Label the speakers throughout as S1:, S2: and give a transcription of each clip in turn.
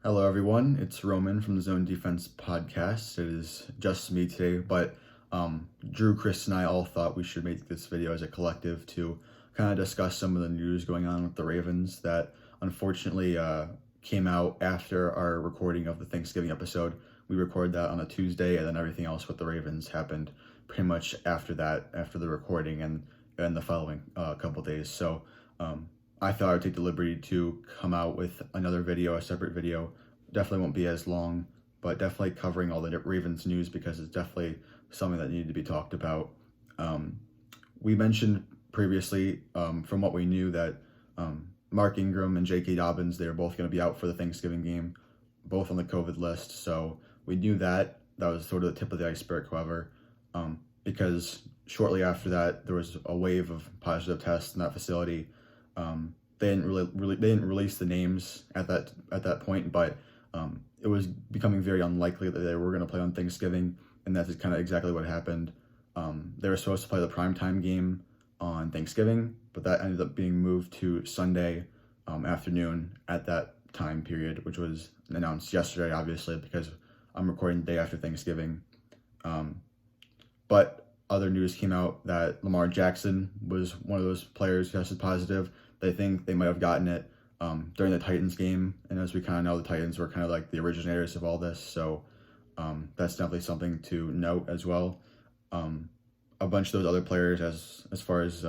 S1: Hello, everyone. It's Roman from the Zone Defense Podcast. It is just me today, but Drew, Chris, and I all thought we should make this video as a collective to kind of discuss some of the news going on with the Ravens that unfortunately came out after our recording of the Thanksgiving episode. We recorded that on a Tuesday, and then everything else with the Ravens happened pretty much after that, after the recording and the following couple days. So I thought I would take the liberty to come out with another video, a separate video. Definitely won't be as long, but definitely covering all the Ravens news because it's definitely something that needed to be talked about. We mentioned previously, from what we knew, that Mark Ingram and J.K. Dobbins, they were both going to be out for the Thanksgiving game, both on the COVID list. So we knew that. That was sort of the tip of the iceberg, however, because shortly after that, there was a wave of positive tests in that facility. They didn't release the names at that point, but it was becoming very unlikely that they were going to play on Thanksgiving, and that's kind of exactly what happened. They were supposed to play the primetime game on Thanksgiving, but that ended up being moved to Sunday afternoon at that time period, which was announced yesterday, obviously, because I'm recording the day after Thanksgiving. But other news came out that Lamar Jackson was one of those players who tested positive. They think they might have gotten it during the Titans game, and as we kind of know, the Titans were kind of like the originators of all this, so that's definitely something to note as well. A bunch of those other players, as far as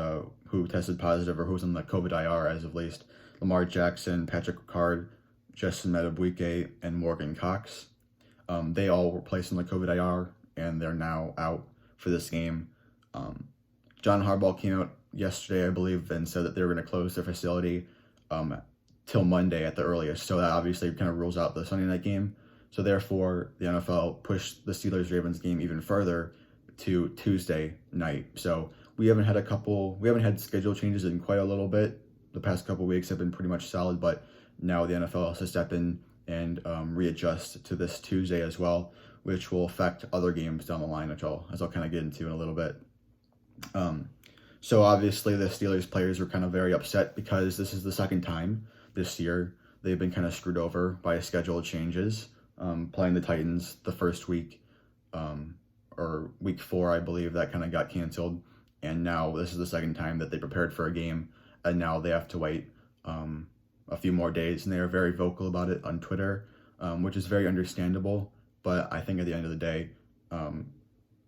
S1: who tested positive or who's on the COVID IR as of least, Lamar Jackson, Patrick Ricard, Justin Madubuike, and Morgan Cox, they all were placed on the COVID IR, and they're now out for this game. John Harbaugh came out yesterday, I believe, and said that they were going to close their facility till Monday at the earliest. So that obviously kind of rules out the Sunday night game. So therefore, the NFL pushed the Steelers-Ravens game even further to Tuesday night. So we haven't had schedule changes in quite a little bit. The past couple weeks have been pretty much solid, but now the NFL has to step in and readjust to this Tuesday as well, which will affect other games down the line, which I'll kind of get into in a little bit. So obviously the Steelers players were kind of very upset because this is the second time this year they've been kind of screwed over by schedule changes, playing the Titans the first week, or week 4, I believe, that kind of got canceled. And now this is the second time that they prepared for a game, and now they have to wait a few more days. And they are very vocal about it on Twitter, which is very understandable. But I think at the end of the day,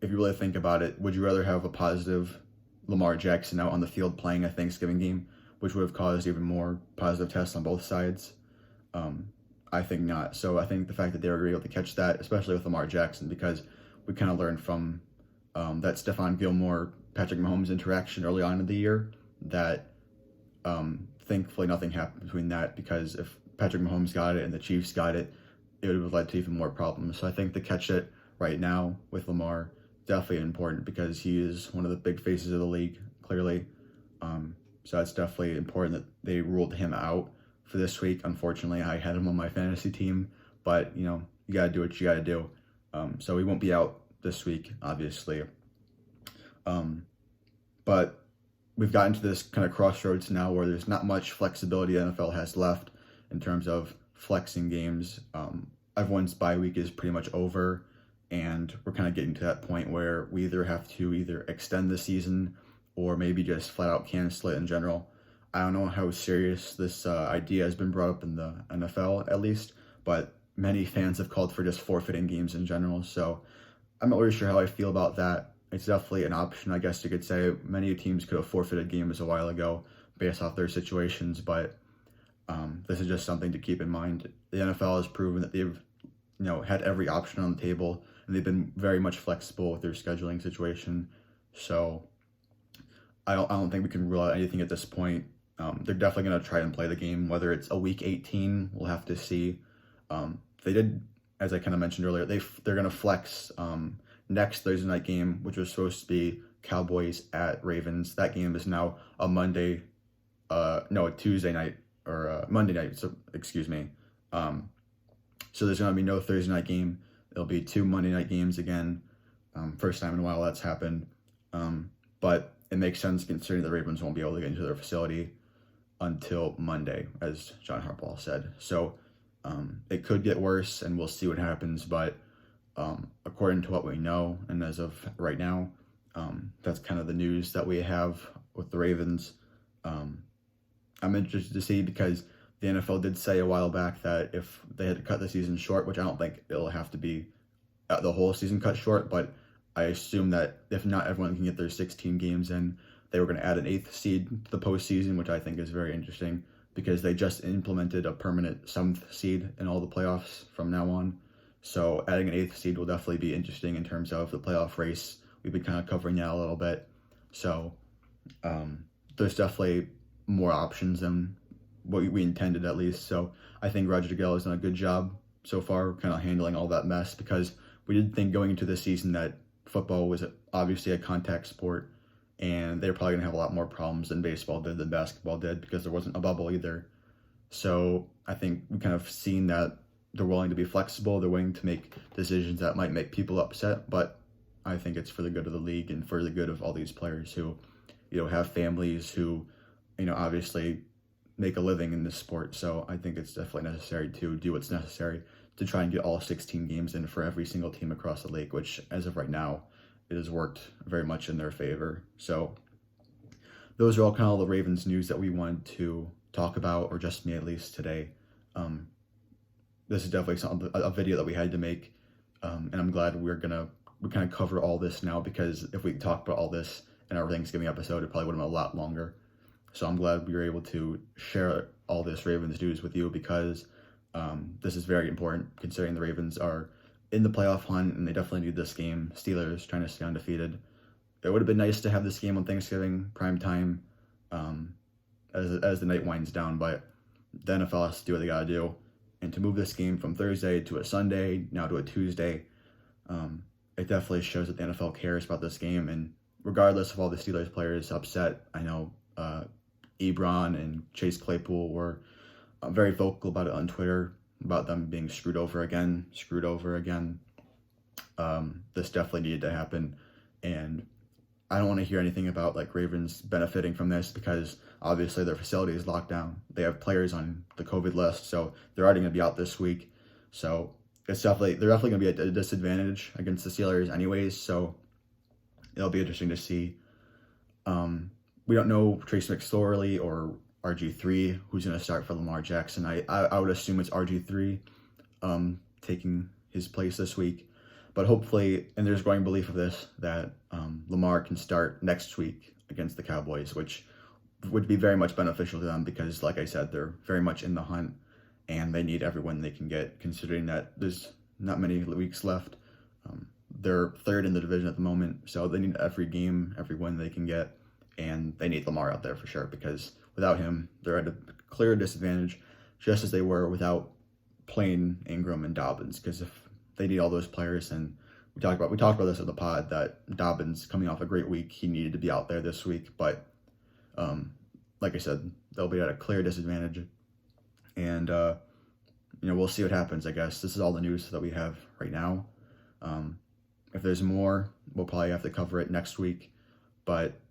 S1: if you really think about it, would you rather have a positive Lamar Jackson out on the field playing a Thanksgiving game, which would have caused even more positive tests on both sides? I think not. So I think the fact that they were able to catch that, especially with Lamar Jackson, because we kind of learned from that Stephon Gilmore, Patrick Mahomes interaction early on in the year that thankfully nothing happened between that, because if Patrick Mahomes got it and the Chiefs got it, it would have led to even more problems. So I think to catch it right now with Lamar, definitely important because he is one of the big faces of the league, clearly. So that's definitely important that they ruled him out for this week. Unfortunately, I had him on my fantasy team, but you got to do what you got to do. So he won't be out this week, obviously. But we've gotten to this kind of crossroads now where there's not much flexibility the NFL has left in terms of flexing games. Everyone's bye week is pretty much over, and we're kind of getting to that point where we either have to extend the season or maybe just flat out cancel it in general. I don't know how serious this idea has been brought up in the NFL, at least, but many fans have called for just forfeiting games in general. So I'm not really sure how I feel about that. It's definitely an option, I guess you could say. Many teams could have forfeited games a while ago based off their situations, but this is just something to keep in mind. The NFL has proven that they've had every option on the table, and they've been very much flexible with their scheduling situation. So I don't think we can rule out anything at this point. They're definitely going to try and play the game, whether it's a week 18, we'll have to see. They did, as I kind of mentioned earlier, they're going to flex next Thursday night game, which was supposed to be Cowboys at Ravens. That game is now a Tuesday night, or Monday night, so excuse me. So there's going to be no Thursday night game. There'll be 2 Monday night games again. First time in a while that's happened. But it makes sense considering the Ravens won't be able to get into their facility until Monday, as John Harbaugh said. So It could get worse, and we'll see what happens. But according to what we know, and as of right now, that's kind of the news that we have with the Ravens. Um, I'm interested to see because the NFL did say a while back that if they had to cut the season short, which I don't think it'll have to be the whole season cut short, but I assume that if not everyone can get their 16 games in, they were going to add an eighth seed to the postseason, which I think is very interesting because they just implemented a permanent seventh seed in all the playoffs from now on. So adding an eighth seed will definitely be interesting in terms of the playoff race. We've been kind of covering that a little bit. So there's definitely more options than what we intended, at least. So I think Roger Goodell has done a good job so far kind of handling all that mess, because we did think going into this season that football was obviously a contact sport, and they're probably going to have a lot more problems than baseball did, than basketball did, because there wasn't a bubble either. So I think we kind of seen that they're willing to be flexible. They're willing to make decisions that might make people upset, but I think it's for the good of the league and for the good of all these players who, have families who, obviously make a living in this sport. So I think it's definitely necessary to do what's necessary to try and get all 16 games in for every single team across the league, which as of right now, it has worked very much in their favor. So those are all kind of the Ravens news that we wanted to talk about, or just me at least today. This is definitely a video that we had to make, and I'm glad we kind of cover all this now, because if we talked about all this in our Thanksgiving episode, it probably would have been a lot longer. So I'm glad we were able to share all this Ravens news with you, because this is very important considering the Ravens are in the playoff hunt and they definitely need this game. Steelers trying to stay undefeated. It would have been nice to have this game on Thanksgiving prime time as the night winds down, but the NFL has to do what they got to do. And to move this game from Thursday to a Sunday, now to a Tuesday, it definitely shows that the NFL cares about this game. And regardless of all the Steelers players upset, I know Ebron and Chase Claypool were very vocal about it on Twitter, about them being screwed over again. This definitely needed to happen. And I don't want to hear anything about like Ravens benefiting from this, because obviously their facility is locked down. They have players on the COVID list, so they're already going to be out this week. So they're definitely going to be at a disadvantage against the Steelers anyways. So it'll be interesting to see. We don't know Trace McSorley or RG3 who's going to start for Lamar Jackson. I would assume it's RG3 taking his place this week. But hopefully, and there's growing belief of this, that Lamar can start next week against the Cowboys, which would be very much beneficial to them because, like I said, they're very much in the hunt and they need every win they can get, considering that there's not many weeks left. They're third in the division at the moment, so they need every game, every win they can get, and they need Lamar out there for sure, because without him, they're at a clear disadvantage, just as they were without playing Ingram and Dobbins, because if they need all those players, and we talked about this in the pod, that Dobbins, coming off a great week, he needed to be out there this week, but like I said, they'll be at a clear disadvantage, and we'll see what happens. I guess this is all the news that we have right now. If there's more, we'll probably have to cover it next week, but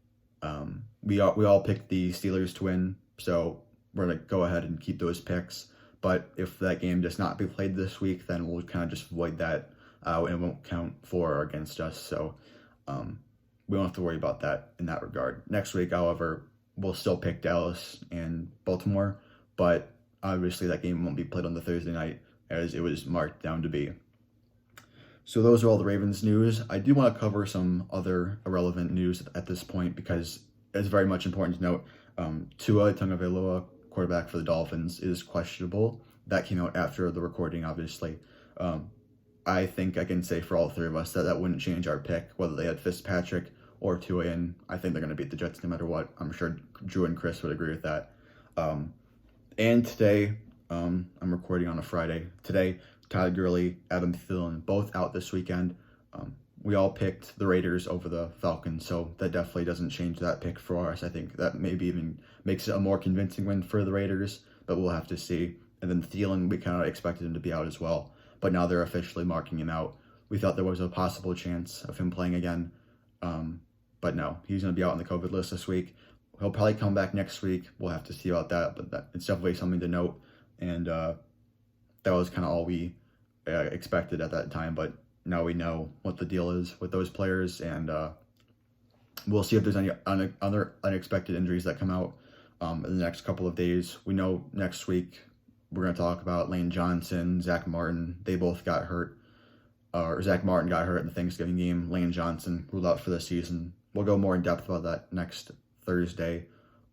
S1: we all picked the Steelers to win, so we're gonna go ahead and keep those picks. But if that game does not be played this week, then we'll kind of just void that out and it won't count for or against us. So we don't have to worry about that in that regard. Next week, however, we'll still pick Dallas and Baltimore, but obviously that game won't be played on the Thursday night as it was marked down to be. So those are all the Ravens news. I do want to cover some other irrelevant news at this point, because it's very much important to note Tua Tagovailoa, quarterback for the Dolphins, is questionable. That came out after the recording, obviously. I think I can say for all three of us that wouldn't change our pick, whether they had Fitzpatrick or Tua in. I think they're going to beat the Jets no matter what. I'm sure Drew and Chris would agree with that. And today, I'm recording on a Friday. Today, Todd Gurley, Adam Thielen, both out this weekend. We all picked the Raiders over the Falcons, so that definitely doesn't change that pick for us. I think that maybe even makes it a more convincing win for the Raiders, but we'll have to see. And then Thielen, we kind of expected him to be out as well, but now they're officially marking him out. We thought there was a possible chance of him playing again, but no, he's going to be out on the COVID list this week. He'll probably come back next week. We'll have to see about that, but it's definitely something to note. And that was kind of all we expected at that time. But now we know what the deal is with those players, and we'll see if there's any other unexpected injuries that come out in the next couple of days. We know next week we're going to talk about Lane Johnson, Zach Martin. They both got hurt. Or Zach Martin got hurt in the Thanksgiving game. Lane Johnson ruled out for the season. We'll go more in depth about that next Thursday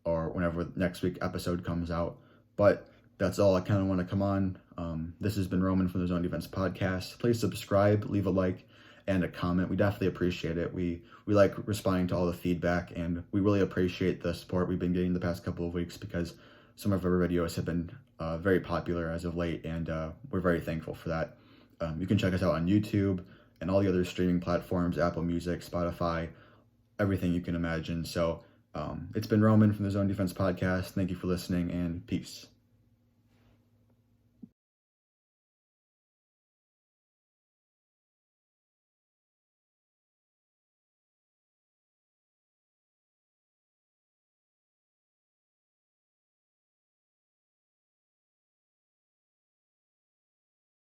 S1: or whenever next week episode comes out. But that's all I kind of want to come on. This has been Roman from the Zone Defense Podcast. Please subscribe, leave a like, and a comment. We definitely appreciate it. We like responding to all the feedback, and we really appreciate the support we've been getting the past couple of weeks because some of our videos have been very popular as of late, and we're very thankful for that. You can check us out on YouTube and all the other streaming platforms, Apple Music, Spotify, everything you can imagine. So it's been Roman from the Zone Defense Podcast. Thank you for listening, and peace.